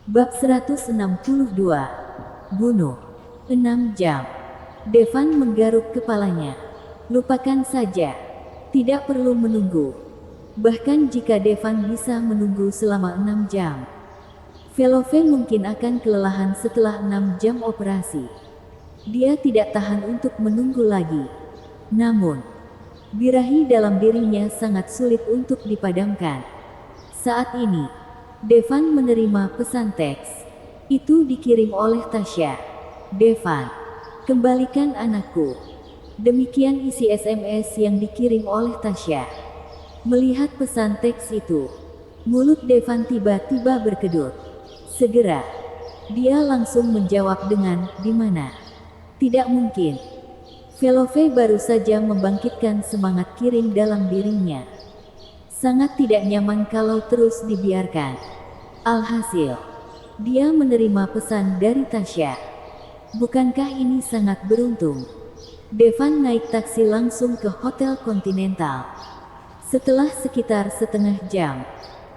Bab 162. Bunuh. 6 jam. Devan menggaruk kepalanya. Lupakan saja. Tidak perlu menunggu. Bahkan jika Devan bisa menunggu selama 6 jam, Velove mungkin akan kelelahan setelah 6 jam operasi. Dia tidak tahan untuk menunggu lagi. Namun, birahi dalam dirinya sangat sulit untuk dipadamkan. Saat ini, Devan menerima pesan teks. Itu dikirim oleh Tasya. Devan, kembalikan anakku. Demikian isi SMS yang dikirim oleh Tasya. Melihat pesan teks itu, mulut Devan tiba-tiba berkedut. Segera, dia langsung menjawab dengan, "Di mana?" Tidak mungkin. Velove baru saja membangkitkan semangat kirim dalam dirinya. Sangat tidak nyaman kalau terus dibiarkan. Alhasil, dia menerima pesan dari Tasya. Bukankah ini sangat beruntung? Devan naik taksi langsung ke Hotel Continental. Setelah sekitar setengah jam,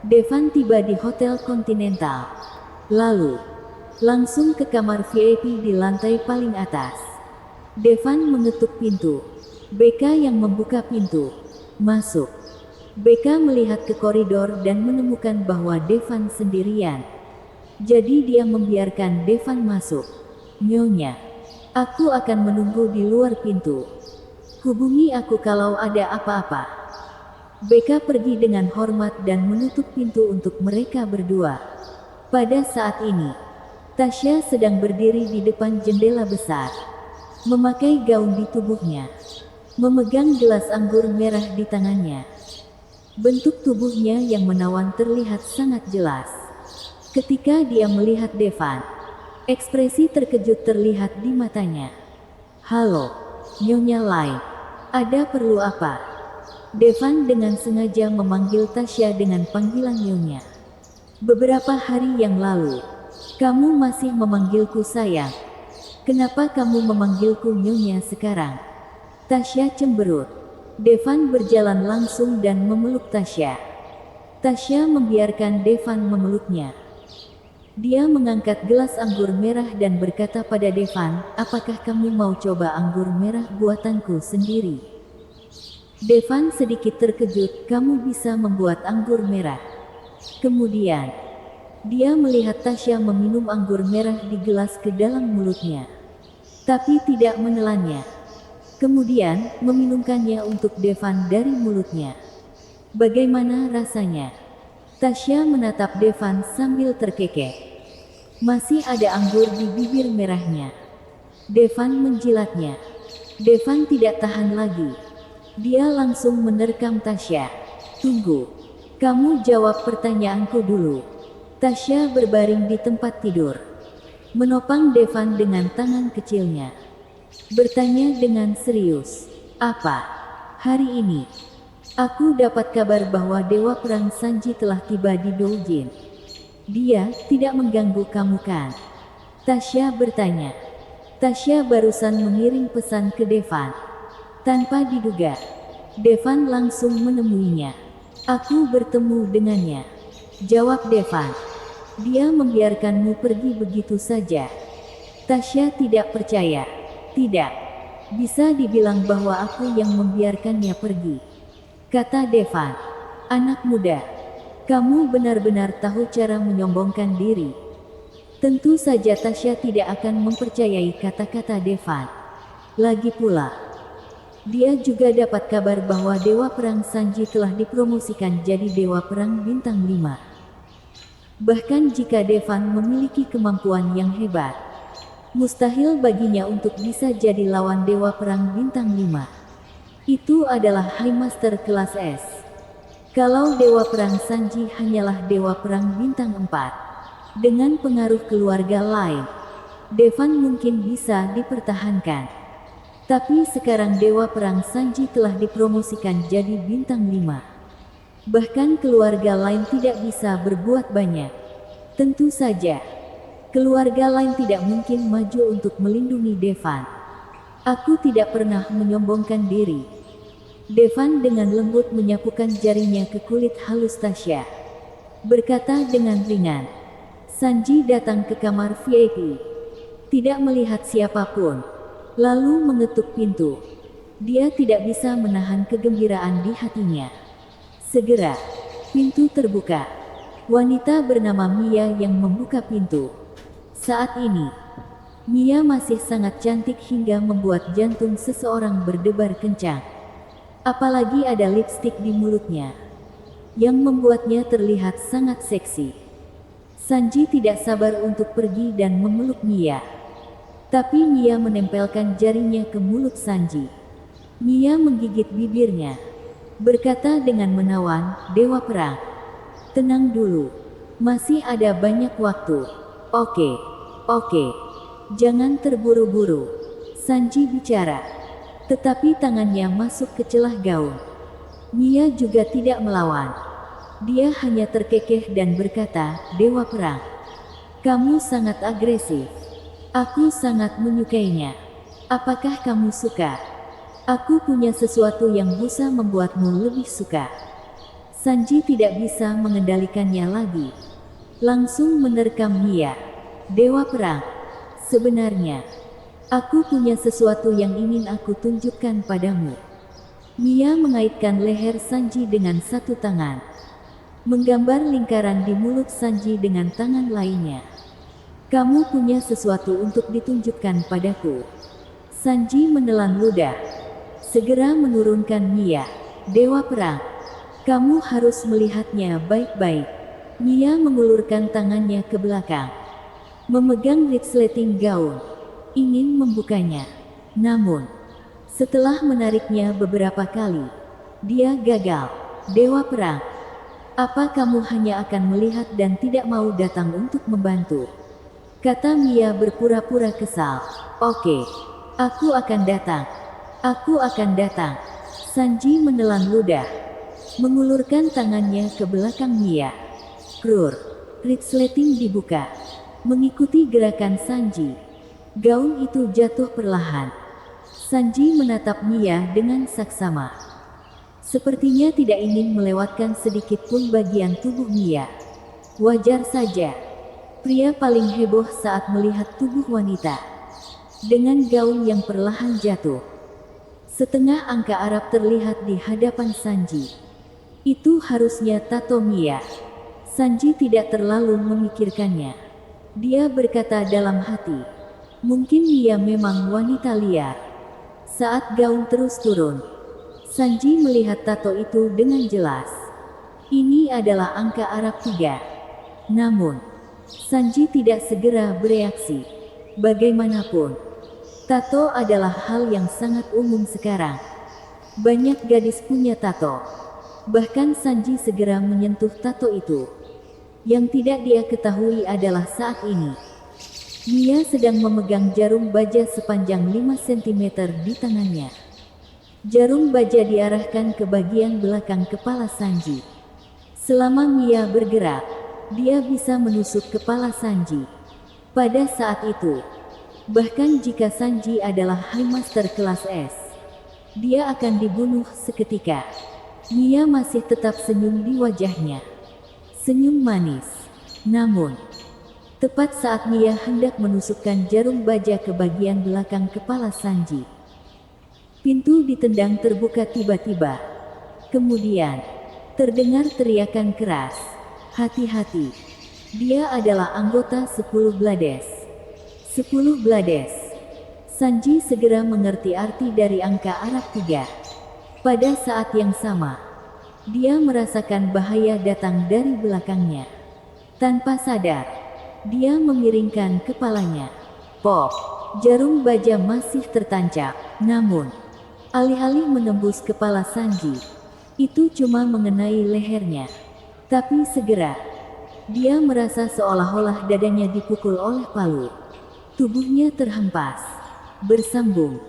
Devan tiba di Hotel Continental. Lalu, langsung ke kamar VIP di lantai paling atas. Devan mengetuk pintu. Becca yang membuka pintu. Masuk. Becca melihat ke koridor dan menemukan bahwa Devan sendirian. Jadi dia membiarkan Devan masuk. "Nyonya, aku akan menunggu di luar pintu. Hubungi aku kalau ada apa-apa." Becca pergi dengan hormat dan menutup pintu untuk mereka berdua. Pada saat ini, Tasya sedang berdiri di depan jendela besar. Memakai gaun di tubuhnya. Memegang gelas anggur merah di tangannya. Bentuk tubuhnya yang menawan terlihat sangat jelas. Ketika dia melihat Devan, ekspresi terkejut terlihat di matanya. "Halo, Nyonya Lai. Ada perlu apa?" Devan dengan sengaja memanggil Tasya dengan panggilan Nyonya. "Beberapa hari yang lalu, kamu masih memanggilku sayang. Kenapa kamu memanggilku Nyonya sekarang?" Tasya cemberut. Devan berjalan langsung dan memeluk Tasya. Tasya membiarkan Devan memeluknya. Dia mengangkat gelas anggur merah dan berkata pada Devan, "Apakah kamu mau coba anggur merah buatanku sendiri?" Devan sedikit terkejut, "Kamu bisa membuat anggur merah?" Kemudian, dia melihat Tasya meminum anggur merah di gelas ke dalam mulutnya. Tapi tidak menelannya. Kemudian, meminumkannya untuk Devan dari mulutnya. "Bagaimana rasanya?" Tasya menatap Devan sambil terkekeh. Masih ada anggur di bibir merahnya. Devan menjilatnya. Devan tidak tahan lagi. Dia langsung menerkam Tasya. "Tunggu. Kamu jawab pertanyaanku dulu." Tasya berbaring di tempat tidur. Menopang Devan dengan tangan kecilnya. Bertanya dengan serius, "Apa? Hari ini, aku dapat kabar bahwa Dewa Perang Sanji telah tiba di Doujin. Dia tidak mengganggu kamu kan?" Tasya bertanya. Tasya barusan mengirim pesan ke Devan. Tanpa diduga, Devan langsung menemuinya. "Aku bertemu dengannya," jawab Devan. "Dia membiarkanmu pergi begitu saja." Tasya tidak percaya. "Tidak. Bisa dibilang bahwa aku yang membiarkannya pergi," kata Devan. "Anak muda, kamu benar-benar tahu cara menyombongkan diri." Tentu saja Tasya tidak akan mempercayai kata-kata Devan. Lagi pula, dia juga dapat kabar bahwa Dewa Perang Sanji telah dipromosikan jadi Dewa Perang Bintang 5. Bahkan jika Devan memiliki kemampuan yang hebat, mustahil baginya untuk bisa jadi lawan Dewa Perang Bintang 5. Itu adalah High Master kelas S. Kalau Dewa Perang Sanji hanyalah Dewa Perang Bintang 4, dengan pengaruh keluarga lain, Devan mungkin bisa dipertahankan. Tapi sekarang Dewa Perang Sanji telah dipromosikan jadi Bintang 5. Bahkan keluarga lain tidak bisa berbuat banyak. Tentu saja, keluarga lain tidak mungkin maju untuk melindungi Devan. "Aku tidak pernah menyombongkan diri." Devan dengan lembut menyapukan jarinya ke kulit halus Tasya. Berkata dengan ringan, Sanji datang ke kamar VIP. Tidak melihat siapapun. Lalu mengetuk pintu. Dia tidak bisa menahan kegembiraan di hatinya. Segera, pintu terbuka. Wanita bernama Mia yang membuka pintu. Saat ini, Mia masih sangat cantik hingga membuat jantung seseorang berdebar kencang. Apalagi ada lipstik di mulutnya, yang membuatnya terlihat sangat seksi. Sanji tidak sabar untuk pergi dan memeluk Mia. Tapi Mia menempelkan jarinya ke mulut Sanji. Mia menggigit bibirnya, berkata dengan menawan, "Dewa Perang, tenang dulu. Masih ada banyak waktu. Oke. Jangan terburu-buru." Sanji bicara, tetapi tangannya masuk ke celah gaun. Mia juga tidak melawan. Dia hanya terkekeh dan berkata, "Dewa Perang, kamu sangat agresif. Aku sangat menyukainya. Apakah kamu suka? Aku punya sesuatu yang bisa membuatmu lebih suka." Sanji tidak bisa mengendalikannya lagi. Langsung menerkam Mia. "Dewa Perang, sebenarnya, aku punya sesuatu yang ingin aku tunjukkan padamu." Mia mengaitkan leher Sanji dengan satu tangan, menggambar lingkaran di mulut Sanji dengan tangan lainnya. "Kamu punya sesuatu untuk ditunjukkan padaku." Sanji menelan ludah, segera menurunkan Mia. "Dewa Perang, kamu harus melihatnya baik-baik." Mia mengulurkan tangannya ke belakang, memegang resleting gaun, ingin membukanya. Namun, setelah menariknya beberapa kali, dia gagal. "Dewa Perang, apa kamu hanya akan melihat dan tidak mau datang untuk membantu?" kata Mia berpura-pura kesal. "Oke, aku akan datang. Aku akan datang." Sanji menelan ludah, mengulurkan tangannya ke belakang Mia. Krur, resleting dibuka. Mengikuti gerakan Sanji, gaun itu jatuh perlahan. Sanji menatap Mia dengan saksama, sepertinya tidak ingin melewatkan sedikit pun bagian tubuh Mia. Wajar saja. Pria paling heboh saat melihat tubuh wanita dengan gaun yang perlahan jatuh. Setengah angka Arab terlihat di hadapan Sanji. Itu harusnya tato Mia. Sanji tidak terlalu memikirkannya. Dia berkata dalam hati, mungkin Mia memang wanita liar. Saat gaun terus turun, Sanji melihat tato itu dengan jelas. Ini adalah angka Arab 3. Namun, Sanji tidak segera bereaksi. Bagaimanapun, tato adalah hal yang sangat umum sekarang. Banyak gadis punya tato. Bahkan Sanji segera menyentuh tato itu. Yang tidak dia ketahui adalah saat ini, Mia sedang memegang jarum baja sepanjang 5 cm di tangannya. Jarum baja diarahkan ke bagian belakang kepala Sanji. Selama Mia bergerak, dia bisa menusuk kepala Sanji. Pada saat itu, bahkan jika Sanji adalah High Master kelas S, dia akan dibunuh seketika. Mia masih tetap senyum di wajahnya. Senyum manis. Namun, tepat saat Mia hendak menusukkan jarum baja ke bagian belakang kepala Sanji, pintu ditendang terbuka tiba-tiba. Kemudian, terdengar teriakan keras, "Hati-hati! Dia adalah anggota 10 Blades." 10 Blades. Sanji segera mengerti arti dari angka Arab 3. Pada saat yang sama, dia merasakan bahaya datang dari belakangnya. Tanpa sadar, dia memiringkan kepalanya. Pop! Jarum baja masih tertancap. Namun, alih-alih menembus kepala Sanji, itu cuma mengenai lehernya. Tapi segera, dia merasa seolah-olah dadanya dipukul oleh palu. Tubuhnya terhempas, bersambung.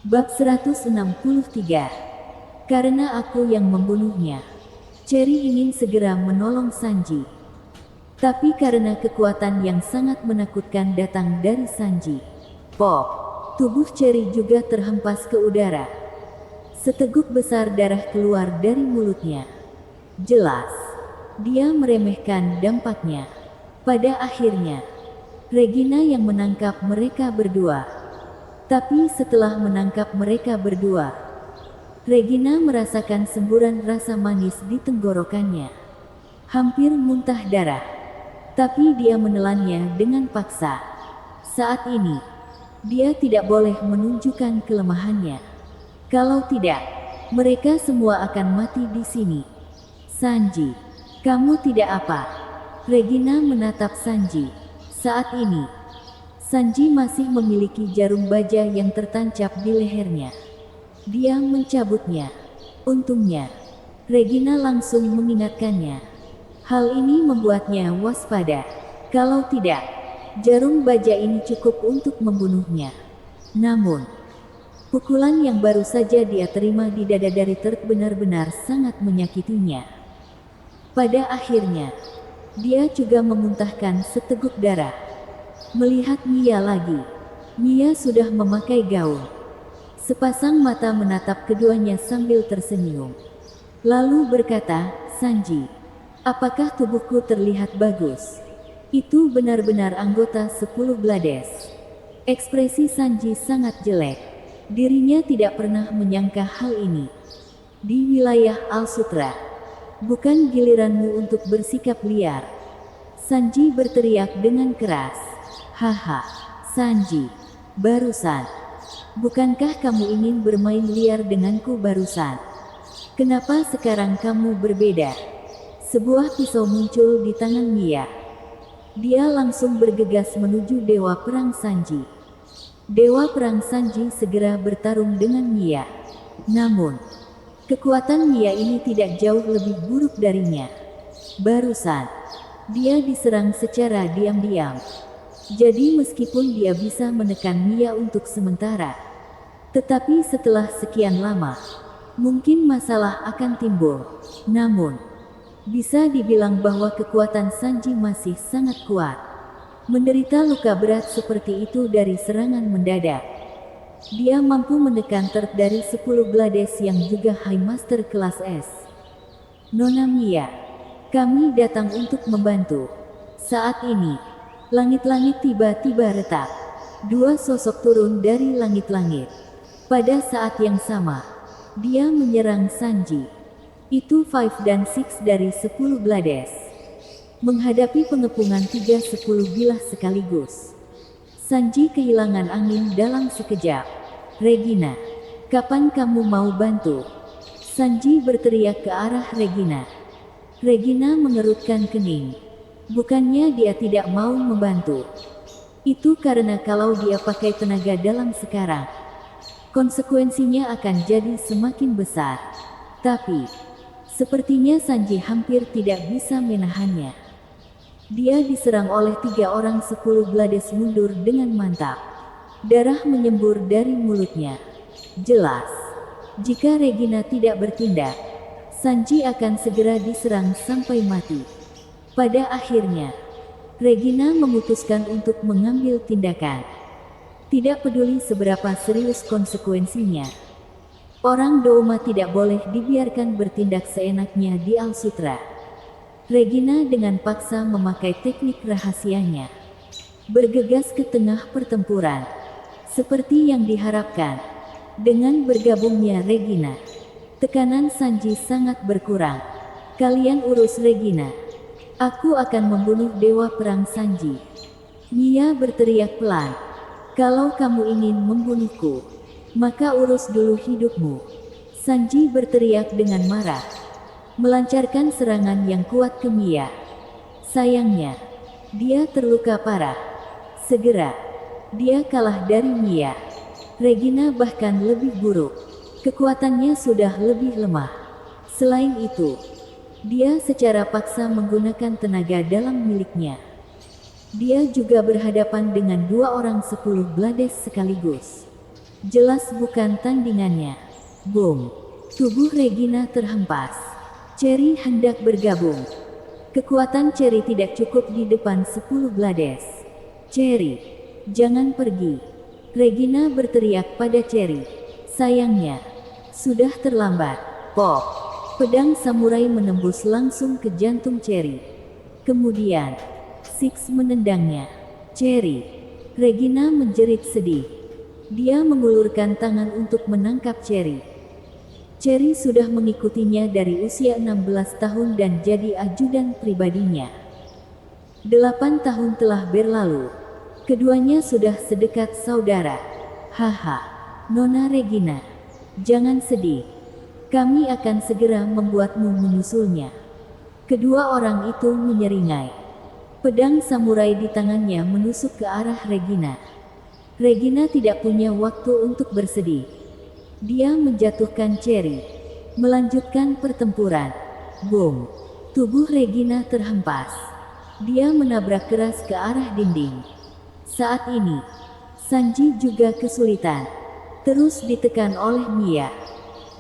Bab 163. Karena aku yang membunuhnya. Cherry ingin segera menolong Sanji. Tapi karena kekuatan yang sangat menakutkan datang dari Sanji, pop, tubuh Cherry juga terhempas ke udara. Seteguk besar darah keluar dari mulutnya. Jelas, dia meremehkan dampaknya. Pada akhirnya, Regina yang menangkap mereka berdua. Tapi setelah menangkap mereka berdua, Regina merasakan semburan rasa manis di tenggorokannya. Hampir muntah darah. Tapi dia menelannya dengan paksa. Saat ini, dia tidak boleh menunjukkan kelemahannya. Kalau tidak, mereka semua akan mati di sini. Sanji, kamu tidak apa? Regina menatap Sanji. Saat ini, Sanji masih memiliki jarum baja yang tertancap di lehernya. Dia mencabutnya. Untungnya, Regina langsung mengingatkannya. Hal ini membuatnya waspada. Kalau tidak, jarum baja ini cukup untuk membunuhnya. Namun, pukulan yang baru saja dia terima di dada dari Turk benar-benar sangat menyakitinya. Pada akhirnya, dia juga memuntahkan seteguk darah. Melihat Mia lagi, Mia sudah memakai gaun. Sepasang mata menatap keduanya sambil tersenyum. Lalu berkata, Sanji, apakah tubuhku terlihat bagus? Itu benar-benar anggota 10 Blades. Ekspresi Sanji sangat jelek. Dirinya tidak pernah menyangka hal ini. Di wilayah Al-Sutra, bukan giliranmu untuk bersikap liar. Sanji berteriak dengan keras. Haha, Sanji, barusan. Bukankah kamu ingin bermain liar denganku barusan? Kenapa sekarang kamu berbeda? Sebuah pisau muncul di tangan Mia. Dia langsung bergegas menuju Dewa Perang Sanji. Dewa Perang Sanji segera bertarung dengan Mia. Namun, kekuatan Mia ini tidak jauh lebih buruk darinya. Barusan, dia diserang secara diam-diam. Jadi meskipun dia bisa menekan Mia untuk sementara, tetapi setelah sekian lama, mungkin masalah akan timbul. Namun, bisa dibilang bahwa kekuatan Sanji masih sangat kuat. Menderita luka berat seperti itu dari serangan mendadak. Dia mampu menekan Turk dari 10 Blades yang juga High Master kelas S. Nona Mia, kami datang untuk membantu. Saat ini, langit-langit tiba-tiba retak. Dua sosok turun dari langit-langit. Pada saat yang sama, dia menyerang Sanji. Itu 5 dan 6 dari 10 Blades. Menghadapi pengepungan 3-10 bilah sekaligus, Sanji kehilangan angin dalam sekejap. Regina, kapan kamu mau bantu? Sanji berteriak ke arah Regina. Regina mengerutkan kening. Bukannya dia tidak mau membantu. Itu karena kalau dia pakai tenaga dalam sekarang, konsekuensinya akan jadi semakin besar. Tapi, sepertinya Sanji hampir tidak bisa menahannya. Dia diserang oleh 3 orang 10 Blades mundur dengan mantap. Darah menyembur dari mulutnya. Jelas, jika Regina tidak bertindak, Sanji akan segera diserang sampai mati. Pada akhirnya, Regina memutuskan untuk mengambil tindakan. Tidak peduli seberapa serius konsekuensinya. Orang Douma tidak boleh dibiarkan bertindak seenaknya di Al-Sutra. Regina dengan paksa memakai teknik rahasianya. Bergegas ke tengah pertempuran. Seperti yang diharapkan. Dengan bergabungnya Regina, tekanan Sanji sangat berkurang. Kalian urus Regina. Aku akan membunuh Dewa Perang Sanji. Mia berteriak pelan. Kalau kamu ingin membunuhku, maka urus dulu hidupmu. Sanji berteriak dengan marah. Melancarkan serangan yang kuat ke Mia. Sayangnya, dia terluka parah. Segera, dia kalah dari Mia. Regina bahkan lebih buruk. Kekuatannya sudah lebih lemah. Selain itu, dia secara paksa menggunakan tenaga dalam miliknya. Dia juga berhadapan dengan 2 orang 10 Blades sekaligus. Jelas bukan tandingannya. Boom! Tubuh Regina terhempas. Cherry hendak bergabung. Kekuatan Cherry tidak cukup di depan 10 Blades. Cherry, jangan pergi. Regina berteriak pada Cherry. Sayangnya, sudah terlambat. Pop. Pedang samurai menembus langsung ke jantung Cherry. Kemudian, Six menendangnya. Cherry. Regina menjerit sedih. Dia mengulurkan tangan untuk menangkap Cherry. Cherry sudah mengikutinya dari usia 16 tahun dan jadi ajudan pribadinya. 8 tahun telah berlalu. Keduanya sudah sedekat saudara. Haha, Nona Regina. Jangan sedih. Kami akan segera membuatmu menyusulnya. Kedua orang itu menyeringai. Pedang samurai di tangannya menusuk ke arah Regina. Regina tidak punya waktu untuk bersedih. Dia menjatuhkan Cherry. Melanjutkan pertempuran. Boom. Tubuh Regina terhempas. Dia menabrak keras ke arah dinding. Saat ini, Sanji juga kesulitan. Terus ditekan oleh Mia.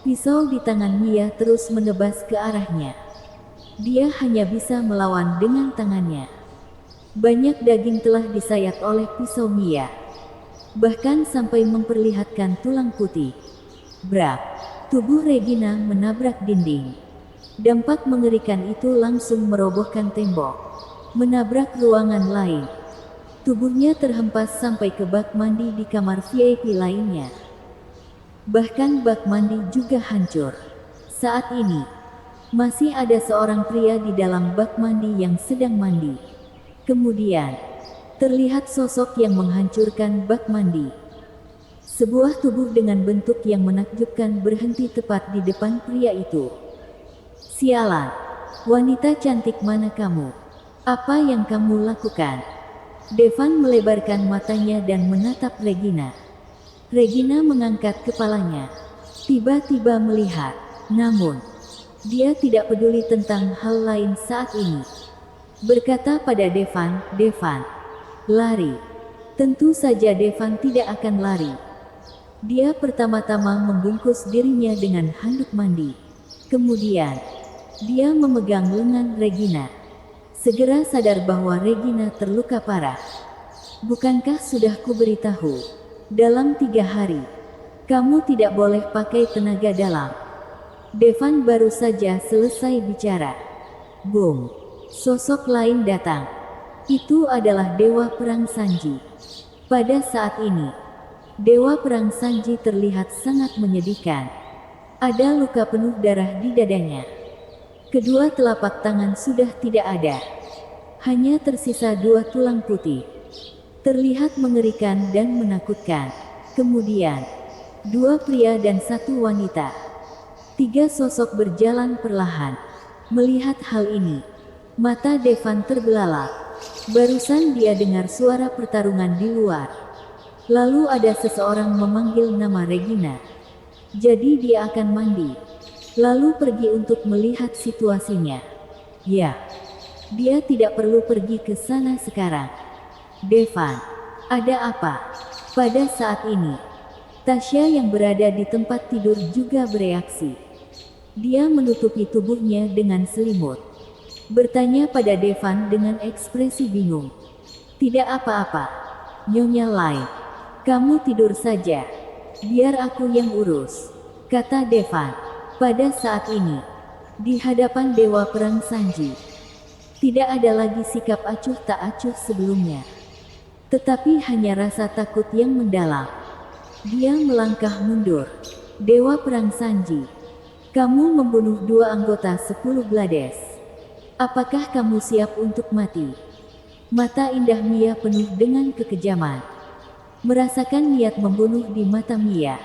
Pisau di tangan Mia terus menebas ke arahnya. Dia hanya bisa melawan dengan tangannya. Banyak daging telah disayat oleh pisau Mia. Bahkan sampai memperlihatkan tulang putih. Brak. Tubuh Regina menabrak dinding. Dampak mengerikan itu langsung merobohkan tembok. Menabrak ruangan lain. Tubuhnya terhempas sampai ke bak mandi di kamar VIP lainnya. Bahkan bak mandi juga hancur. Saat ini, masih ada seorang pria di dalam bak mandi yang sedang mandi. Kemudian, terlihat sosok yang menghancurkan bak mandi. Sebuah tubuh dengan bentuk yang menakjubkan berhenti tepat di depan pria itu. Sialan, wanita cantik mana kamu? Apa yang kamu lakukan? Devan melebarkan matanya dan menatap Regina. Regina mengangkat kepalanya. Tiba-tiba melihat, namun, dia tidak peduli tentang hal lain saat ini. Berkata pada Devan, "Devan, lari." Tentu saja Devan tidak akan lari. Dia pertama-tama membungkus dirinya dengan handuk mandi. Kemudian, dia memegang lengan Regina. Segera sadar bahwa Regina terluka parah. Bukankah sudah kuberitahu? Dalam 3 hari, kamu tidak boleh pakai tenaga dalam. Devan baru saja selesai bicara. Boom. Sosok lain datang. Itu adalah Dewa Perang Sanji. Pada saat ini, Dewa Perang Sanji terlihat sangat menyedihkan. Ada luka penuh darah di dadanya. Kedua telapak tangan sudah tidak ada. Hanya tersisa 2 tulang putih. Terlihat mengerikan dan menakutkan. Kemudian, 2 pria dan 1 wanita. 3 sosok berjalan perlahan. Melihat hal ini, mata Devan terbelalak. Barusan dia dengar suara pertarungan di luar. Lalu ada seseorang memanggil nama Regina. Jadi dia akan mandi. Lalu pergi untuk melihat situasinya. Ya, dia tidak perlu pergi ke sana sekarang. Devan, ada apa? Pada saat ini, Tasya yang berada di tempat tidur juga bereaksi. Dia menutupi tubuhnya dengan selimut. Bertanya pada Devan dengan ekspresi bingung. Tidak apa-apa, Nyonya Lai. Kamu tidur saja. Biar aku yang urus, kata Devan. Pada saat ini, di hadapan Dewa Perang Sanji, tidak ada lagi sikap acuh tak acuh sebelumnya. Tetapi hanya rasa takut yang mendalam. Dia melangkah mundur. Dewa Perang Sanji, kamu membunuh 2 anggota 10 Blades. Apakah kamu siap untuk mati? Mata indah Mia penuh dengan kekejaman. Merasakan niat membunuh di mata Mia.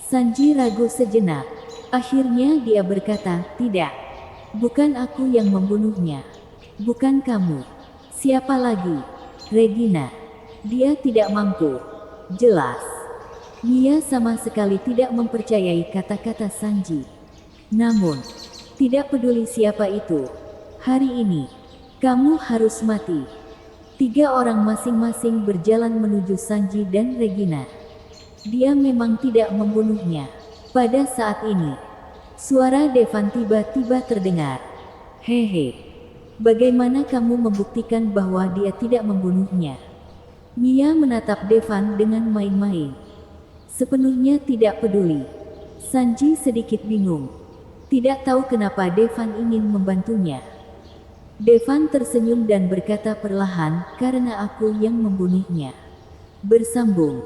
Sanji ragu sejenak. Akhirnya dia berkata, "Tidak. Bukan aku yang membunuhnya. Bukan kamu. Siapa lagi?" "Regina. Dia tidak mampu." Jelas. Mia sama sekali tidak mempercayai kata-kata Sanji. Namun, tidak peduli siapa itu. Hari ini, kamu harus mati. 3 orang masing-masing berjalan menuju Sanji dan Regina. Dia memang tidak membunuhnya. Pada saat ini, suara Devan tiba-tiba terdengar. Hehe. Bagaimana kamu membuktikan bahwa dia tidak membunuhnya? Mia menatap Devan dengan main-main. Sepenuhnya tidak peduli. Sanji sedikit bingung. Tidak tahu kenapa Devan ingin membantunya. Devan tersenyum dan berkata perlahan, karena aku yang membunuhnya. Bersambung.